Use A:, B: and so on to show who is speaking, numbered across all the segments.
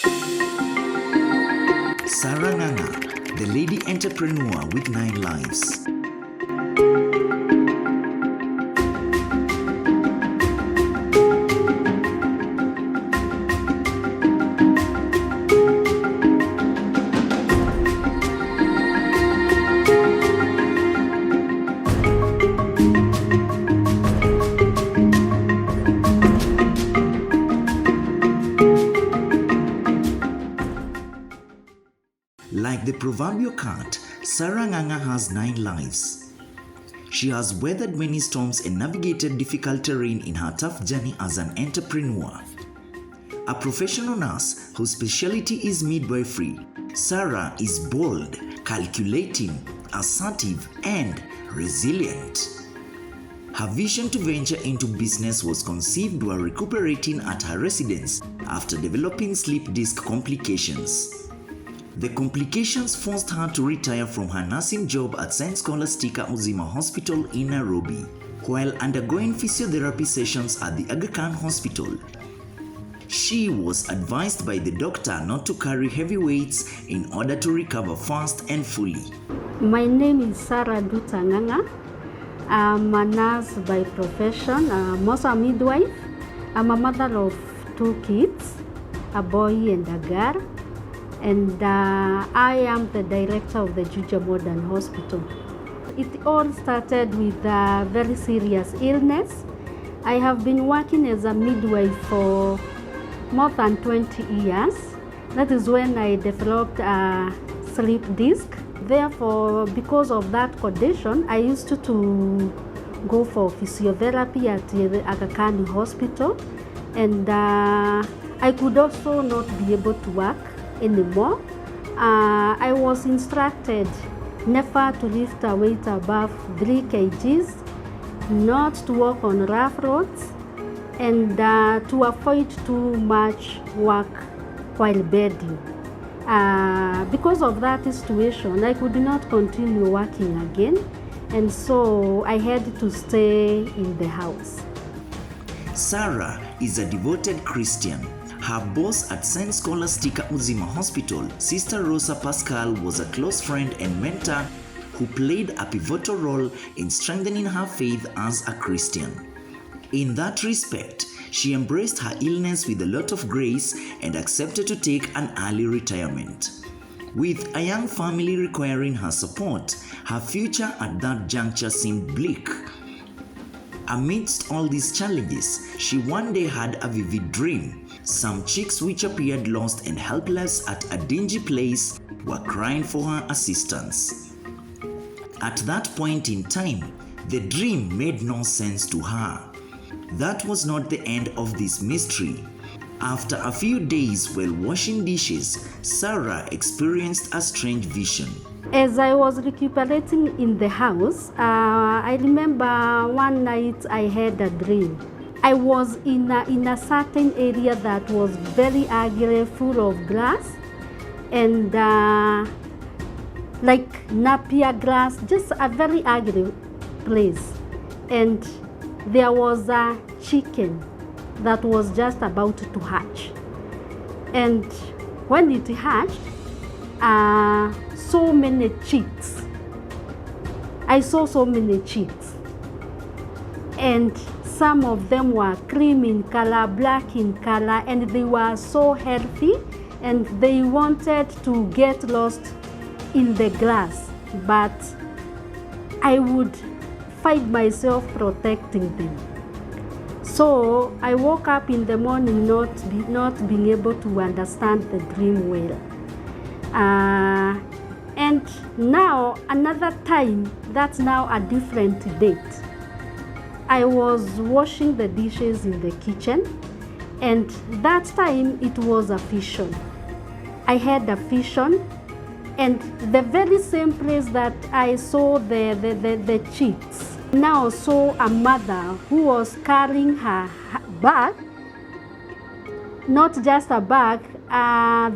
A: Sara, the lady entrepreneur with 9 lives. Like the proverbial cat, Sara has 9 lives. She has weathered many storms and navigated difficult terrain in her tough journey as an entrepreneur. A professional nurse whose specialty is midwifery, Sara is bold, calculating, assertive, and resilient. Her vision to venture into business was conceived while recuperating at her residence after developing sleep disc complications. The complications forced her to retire from her nursing job at St. Scholastica Uzima Hospital in Nairobi, while undergoing physiotherapy sessions at the Aga Khan Hospital. She was advised by the doctor not to carry heavy weights in order to recover fast and fully.
B: My name is Sara Dutanganga. I'm a nurse by profession. I'm also a midwife. I'm a mother of 2 kids, a boy and a girl. And I am the director of the Juja Modern Hospital. It all started with a very serious illness. I have been working as a midwife for more than 20 years. That is when I developed a sleep disc. Therefore, because of that condition, I used to go for physiotherapy at the Aga Khan Hospital. And I could also not be able to work anymore. I was instructed never to lift a weight above 3 kgs, not to walk on rough roads, and to avoid too much work while bedding. Because of that situation, I could not continue working again, and so I had to stay in the house.
A: Sara is a devoted Christian. Her boss at St. Scholastica Uzima Hospital, Sister Rosa Pascal, was a close friend and mentor who played a pivotal role in strengthening her faith as a Christian. In that respect, she embraced her illness with a lot of grace and accepted to take an early retirement. With a young family requiring her support, her future at that juncture seemed bleak. Amidst all these challenges, she one day had a vivid dream. Some chicks which appeared lost and helpless at a dingy place were crying for her assistance. At that point in time, the dream made no sense to her. That was not the end of this mystery. After a few days while washing dishes, Sara experienced a strange vision.
B: As I was recuperating in the house, I remember one night I had a dream. I was in a certain area that was very ugly, full of grass, and like Napier grass, just a very ugly place. And there was a chicken that was just about to hatch. And when it hatched, so many chicks. I saw so many chicks. And some of them were cream in color, black in color, and they were so healthy, and they wanted to get lost in the grass. But I would find myself protecting them. So I woke up in the morning not being able to understand the dream well. And now another time, that's now a different date. I was washing the dishes in the kitchen, and that time it was a vision. I had a vision, and the very same place that I saw the chicks, now saw a mother who was carrying her bag, not just a bag,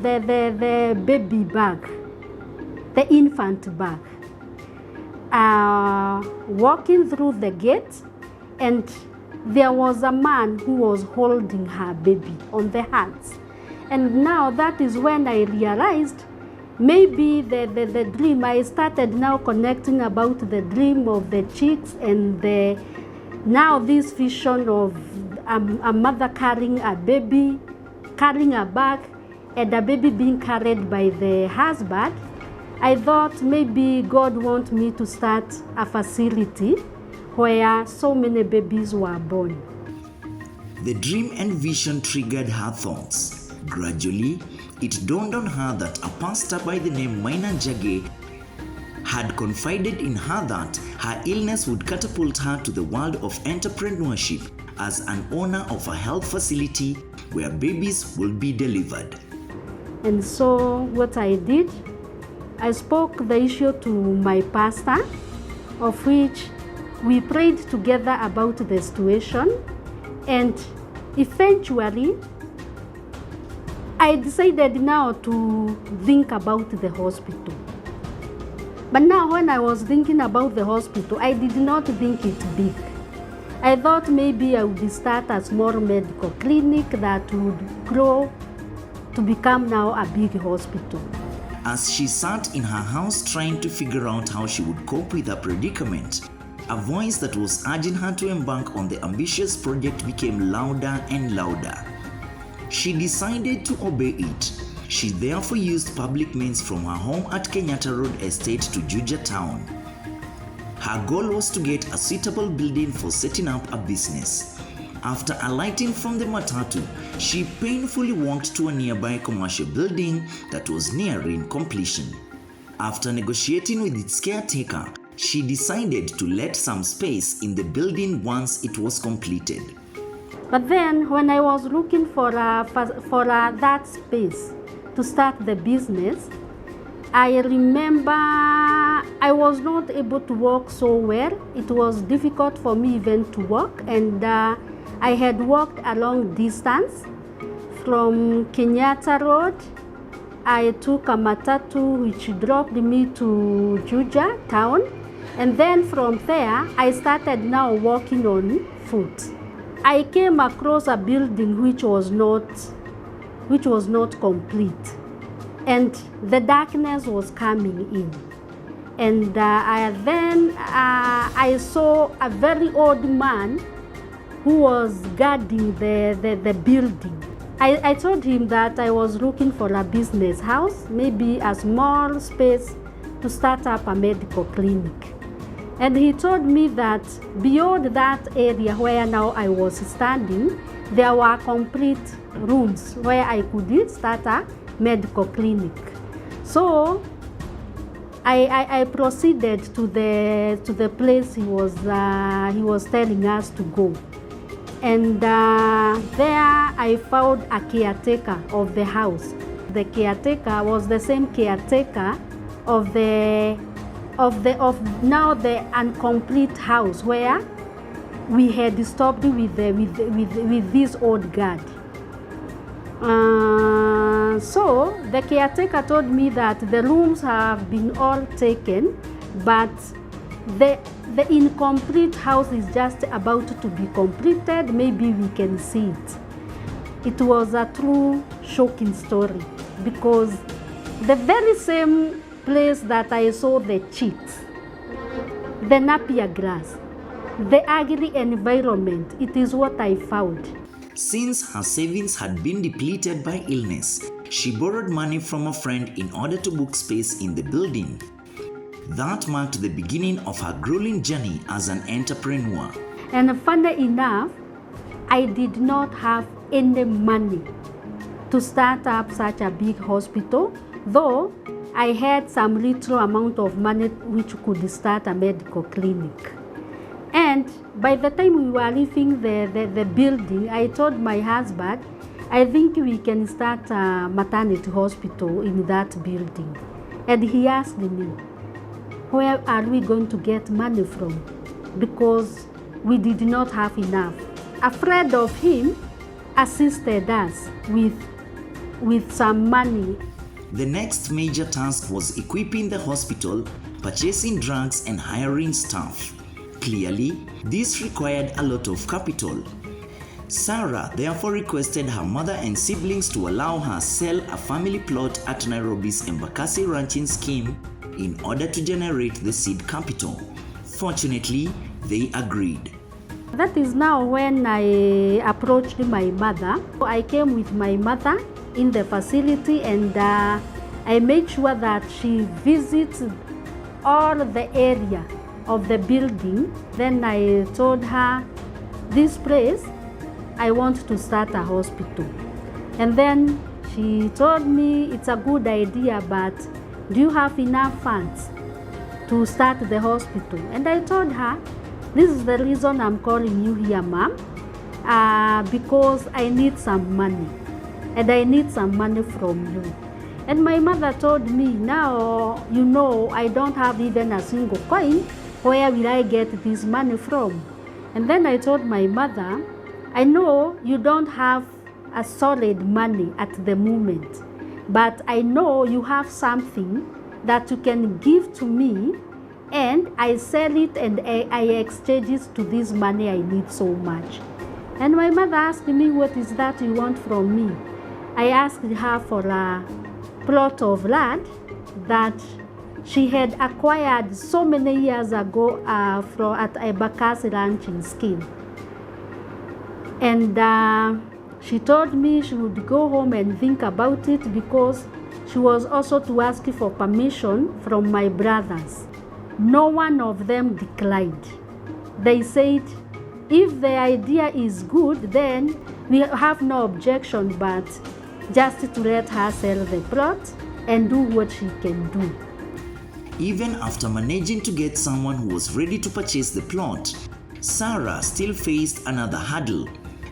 B: the baby bag, the infant bag, walking through the gate, and there was a man who was holding her baby on the hands. And now that is when I realized maybe the dream, I started now connecting about the dream of the chicks and now this vision of a mother carrying a baby, carrying a bag, and a baby being carried by the husband. I thought maybe God wants me to start a facility where so many babies were born.
A: The dream and vision triggered her thoughts. Gradually, it dawned on her that a pastor by the name Maina Jage had confided in her that her illness would catapult her to the world of entrepreneurship as an owner of a health facility where babies will be delivered.
B: And so what I did, I spoke the issue to my pastor, of which we prayed together about the situation, and eventually I decided now to think about the hospital. But now when I was thinking about the hospital, I did not think it big. I thought maybe I would start a small medical clinic that would grow to become now a big hospital.
A: As she sat in her house trying to figure out how she would cope with her predicament, a voice that was urging her to embark on the ambitious project became louder and louder. She decided to obey it. She therefore used public means from her home at Kenyatta Road Estate to Juja town. Her goal was to get a suitable building for setting up a business. After alighting from the matatu, she painfully walked to a nearby commercial building that was nearing completion. After negotiating with its caretaker, she decided to let some space in the building once it was completed.
B: But then when I was looking for that space to start the business, I remember I was not able to walk so well. It was difficult for me even to walk, and I had walked a long distance from Kenyatta Road. I took a matatu which dropped me to Juja town, and then from there I started now walking on foot. I came across a building which was not complete, and the darkness was coming in. And I saw a very old man who was guarding the building. I told him that I was looking for a business house, maybe a small space to start up a medical clinic. And he told me that beyond that area where now I was standing, there were complete rooms where I could start a medical clinic. So I proceeded to the place he was telling us to go. And there I found a caretaker of the house. The caretaker was the same caretaker of now the incomplete house where we had stopped with this old guard. So the caretaker told me that the rooms have been all taken, but the incomplete house is just about to be completed. Maybe we can see it. It was a true shocking story, because the very same place that I saw the chicks, the napier grass, the ugly environment, it is what I found.
A: Since her savings had been depleted by illness, she borrowed money from a friend in order to book space in the building. That marked the beginning of her grueling journey as an entrepreneur.
B: And funny enough, I did not have any money to start up such a big hospital, though I had some little amount of money which could start a medical clinic. And by the time we were leaving the building, I told my husband, I think we can start a maternity hospital in that building. And he asked me, where are we going to get money from? Because we did not have enough. A friend of him assisted us with some money.
A: The next major task was equipping the hospital, purchasing drugs, and hiring staff. Clearly, this required a lot of capital. Sara therefore requested her mother and siblings to allow her sell a family plot at Nairobi's Embakasi ranching scheme in order to generate the seed capital. Fortunately, they agreed.
B: That is now when I approached my mother. I came with my mother in the facility, and I made sure that she visits all the area of the building. Then I told her, this place, I want to start a hospital. And then she told me it's a good idea, but do you have enough funds to start the hospital? And I told her, this is the reason I'm calling you here, ma'am, because I need some money, and I need some money from you. And my mother told me, now, you know, I don't have even a single coin. Where will I get this money from? And then I told my mother, I know you don't have a solid money at the moment, but I know you have something that you can give to me, and I sell it and I exchange it to this money I need so much. And my mother asked me, what is that you want from me? I asked her for a plot of land that she had acquired so many years ago at Embakasi ranching scheme. And she told me she would go home and think about it, because she was also to ask for permission from my brothers. No one of them declined. They said, if the idea is good, then we have no objection, but just to let her sell the plot and do what she can do.
A: Even after managing to get someone who was ready to purchase the plot, Sara still faced another hurdle.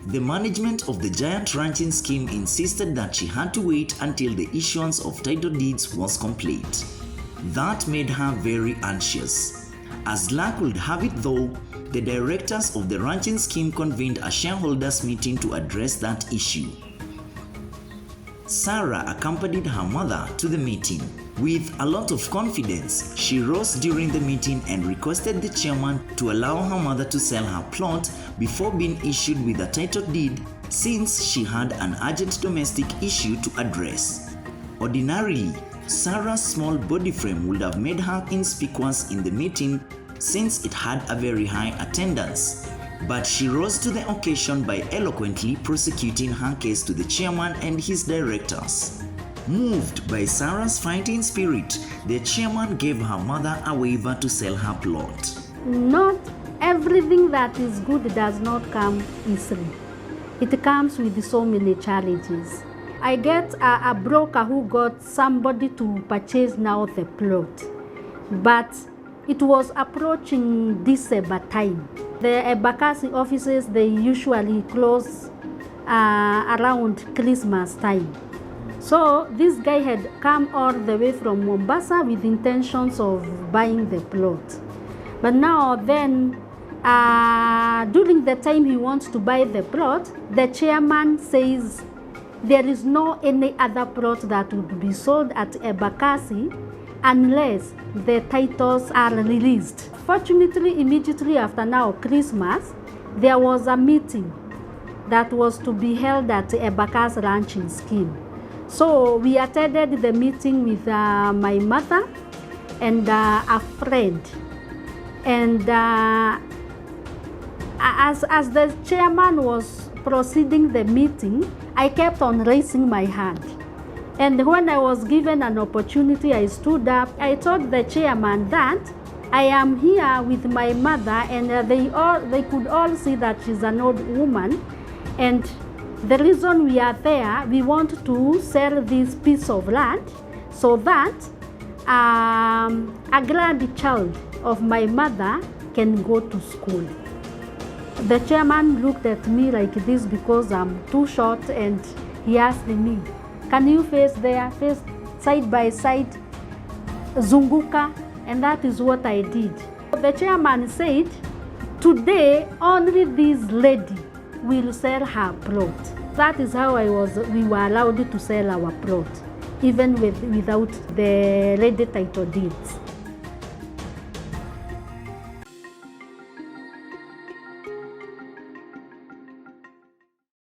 A: The management of the giant ranching scheme insisted that she had to wait until the issuance of title deeds was complete. That made her very anxious. As luck would have it though, the directors of the ranching scheme convened a shareholders meeting to address that issue. Sara accompanied her mother to the meeting. With a lot of confidence, she rose during the meeting and requested the chairman to allow her mother to sell her plot before being issued with a title deed, since she had an urgent domestic issue to address. Ordinarily, Sara's small body frame would have made her conspicuous in the meeting, since it had a very high attendance. But she rose to the occasion by eloquently prosecuting her case to the chairman and his directors. Moved by Sara's fighting spirit, the chairman gave her mother a waiver to sell her plot.
B: Not everything that is good does not come easily. It comes with so many challenges. I get a broker who got somebody to purchase now the plot, but it was approaching December time. The Embakasi offices, they usually close around Christmas time. So this guy had come all the way from Mombasa with intentions of buying the plot. But now then, during the time he wants to buy the plot, the chairman says there is no any other plot that would be sold at Embakasi unless the titles are released. Fortunately, immediately after now Christmas, there was a meeting that was to be held at Embakasi ranching scheme. So we attended the meeting with my mother and a friend. And as the chairman was proceeding the meeting, I kept on raising my hand. And when I was given an opportunity, I stood up. I told the chairman that I am here with my mother, and they could all see that she's an old woman. And the reason we are there, we want to sell this piece of land so that a grandchild of my mother can go to school. The chairman looked at me like this because I'm too short, and he asked me, can you face there, face side by side, zunguka? And that is what I did. The chairman said, today only this lady will sell her plot. That is how we were allowed to sell our plot, even without the lady title deeds.